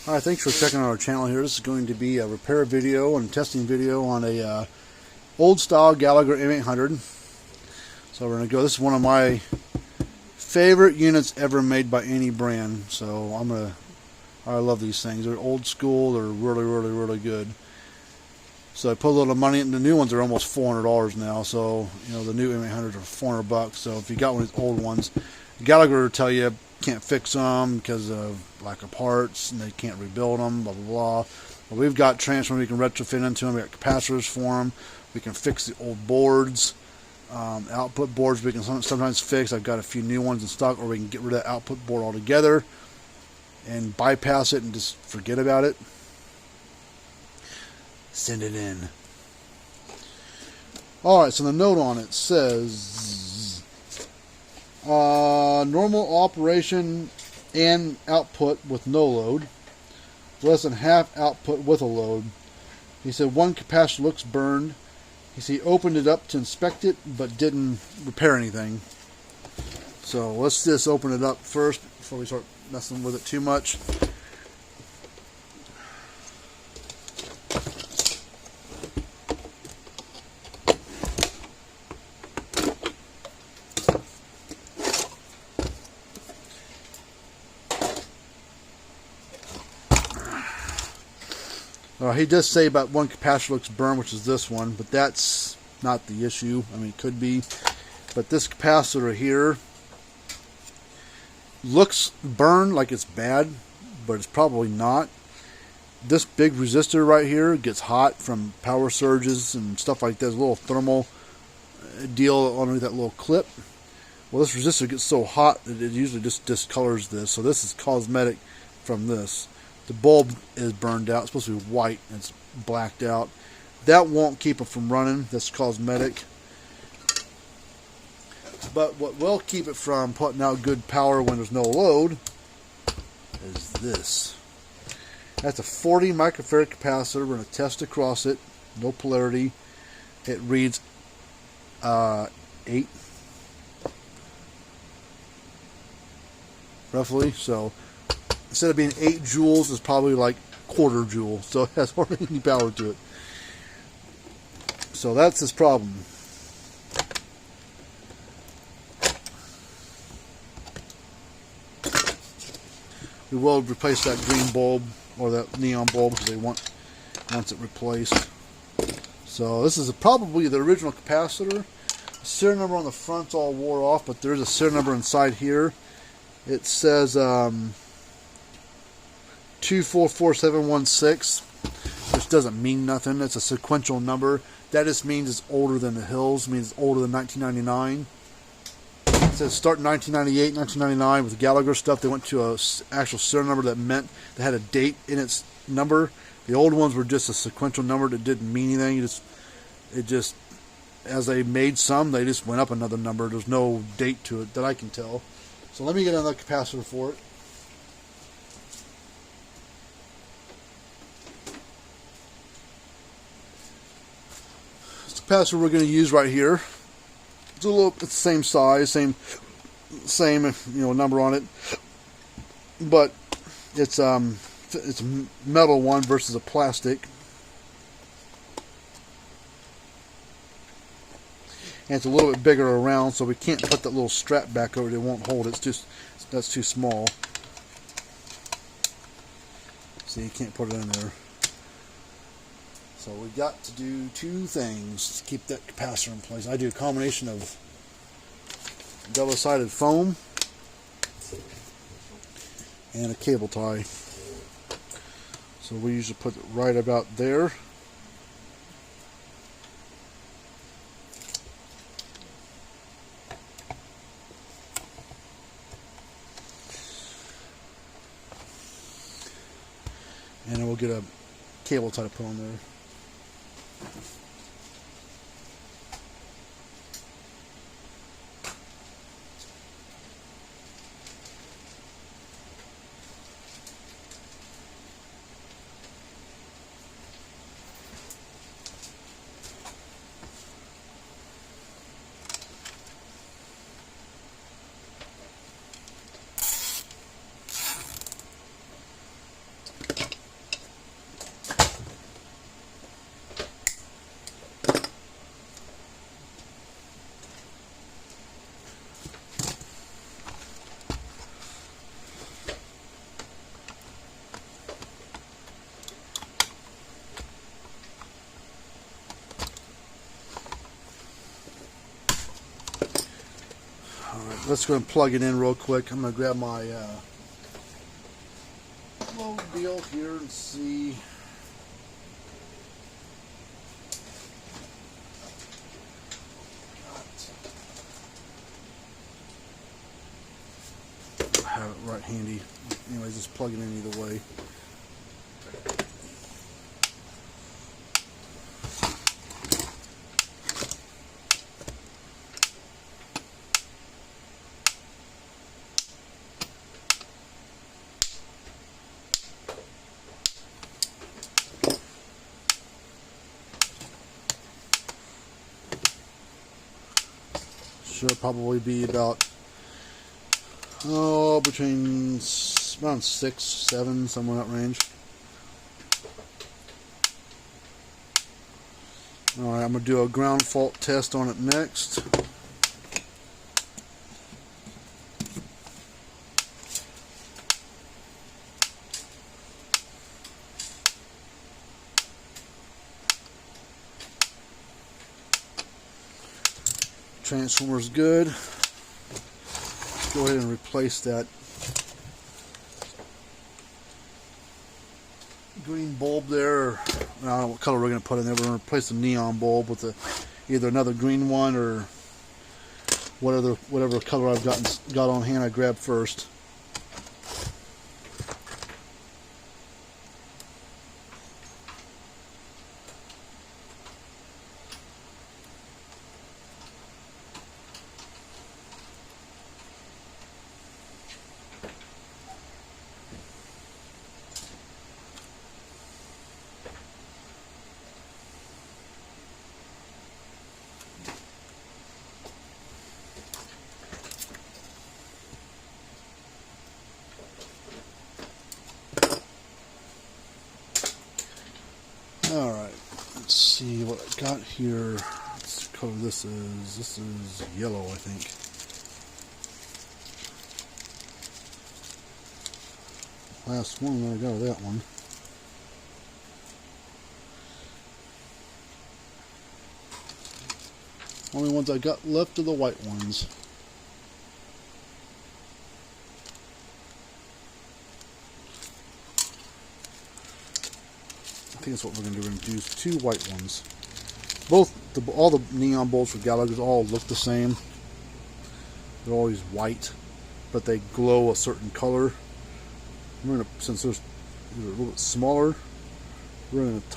Alright, thanks for checking out our channel here. This is going to be a repair video and testing video on a old style Gallagher M800. So we're going to go, this is one of my favorite units ever made by any brand. So I love these things. They're old school, they're really good. So I put a little money in the new ones. Are almost $400 now. So you know the new M800s are $400. So if you got one of these old ones, Gallagher will tell you can't fix them because of lack of parts and they can't rebuild them, blah blah blah. But we've got transformers we can retrofit into them. We got capacitors for them. We can fix the old boards, output boards we can sometimes fix. I've got a few new ones in stock, or we can get rid of that output board altogether and bypass it and just forget about it. Send it in. Alright, so the note on it says normal operation and output with no load, less than half output with a load. He said one capacitor looks burned. He said he opened it up to inspect it but didn't repair anything. So let's just open it up first before we start messing with it too much. He does say about one capacitor looks burned, which is this one, but that's not the issue. I mean, it could be. But this capacitor here looks burned like it's bad, but it's probably not. This big resistor right here gets hot from power surges and stuff like that. There's a little thermal deal underneath that little clip. Well, this resistor gets so hot that it usually just discolors this. So this is cosmetic from this. The bulb is burned out. It's supposed to be white and it's blacked out. That won't keep it from running. That's cosmetic. But what will keep it from putting out good power when there's no load is this. That's a 40 microfarad capacitor. We're going to test across it. No polarity. It reads 8 roughly. So instead of being 8 joules, it's probably like quarter joule. So it has hardly any power to it. So that's his problem. We will replace that green bulb or that neon bulb because they wants it replaced. So this is probably the original capacitor. The serial number on the front's all wore off, but there's a serial number inside here. It says 244716, which doesn't mean nothing. It's a sequential number. That just means it's older than the hills. It means it's older than 1999. It says start in 1998, 1999 with Gallagher stuff. They went to an actual serial number that meant they had a date in its number. The old ones were just a sequential number that didn't mean anything. It just as they made some, they just went up another number. There's no date to it that I can tell. So let me get another capacitor for it. Capacitor we're going to use right here. It's it's the same size, same number on it, but it's a metal one versus a plastic, and it's a little bit bigger around, so we can't put that little strap back over it. It won't hold. That's too small. See, you can't put it in there. So we got to do two things to keep that capacitor in place. I do a combination of double-sided foam and a cable tie. So we usually put it right about there. And then we'll get a cable tie to put on there. let's go and plug it in real quick. I'm going to grab my load deal here and see. I have it right handy. Anyways, just plug it in either way. Should probably be about between around 6, 7, somewhere in that range. Alright, I'm going to do a ground fault test on it next. Transformer's good. Let's go ahead and replace that green bulb there. I don't know what color we're going to put in there. We're going to replace the neon bulb with either another green one or whatever color I've got on hand I grabbed first. Alright, let's see what I got here. Let's see what color this is. This is yellow, I think. Last one, I got that one. Only ones I got left are the white ones. I think that's what we're going to do. We're going to use 2 white ones. All the neon bulbs for Gallagher's all look the same. They're always white, but they glow a certain color. We're going to, since they're a little bit smaller, we're going to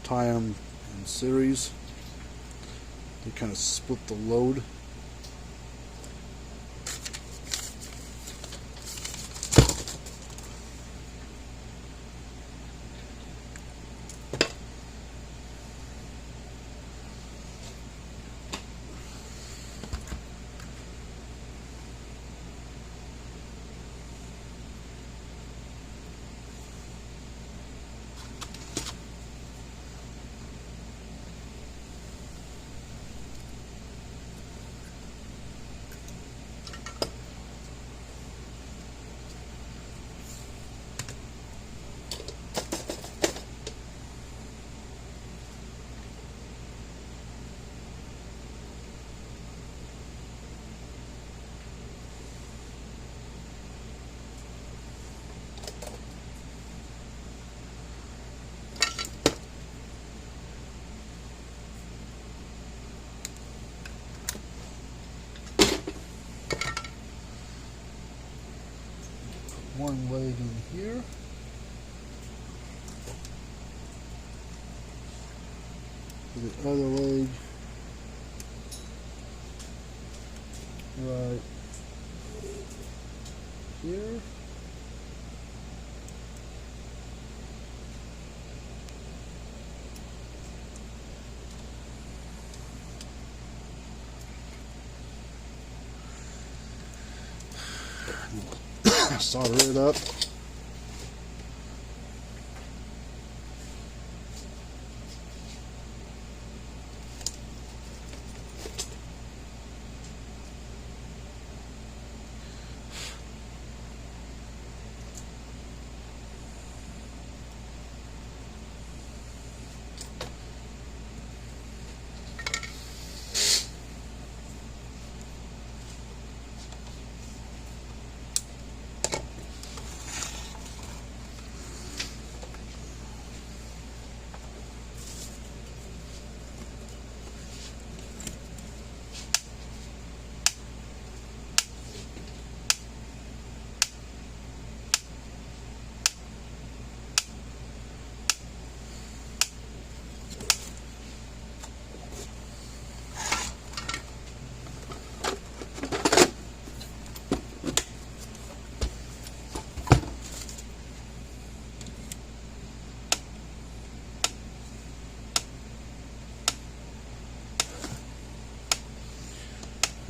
tie them in series. They kind of split the load. One leg in here. The other leg right here. Solder it up.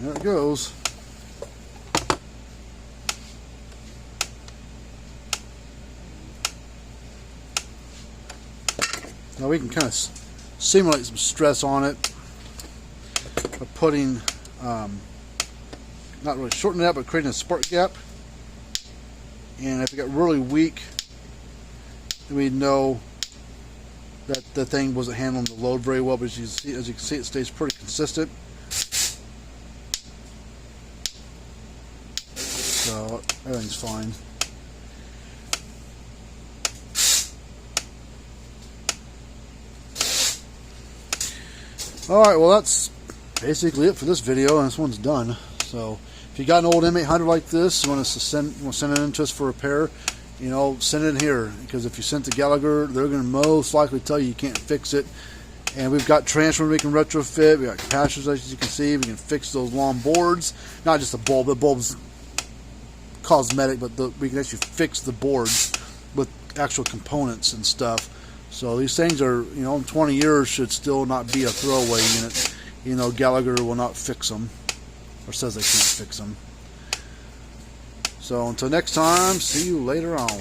There it goes. Now we can kind of simulate some stress on it by putting, not really shortening it out, but creating a spark gap. And if it got really weak, then we know that the thing wasn't handling the load very well. But as you can see, it stays pretty consistent. So everything's fine. Alright, well that's basically it for this video, and this one's done. So if you got an old M800 like this, you want to send it in to us for repair, you know, send it in here, because if you send it to Gallagher, they're going to most likely tell you can't fix it. And we've got transformers we can retrofit, we got capacitors, as you can see, we can fix those long boards, not just the bulb's cosmetic, but we can actually fix the boards with actual components and stuff. So these things are, you know, in 20 years should still not be a throwaway unit. You know, Gallagher will not fix them, or says they can't fix them. So until next time, see you later on.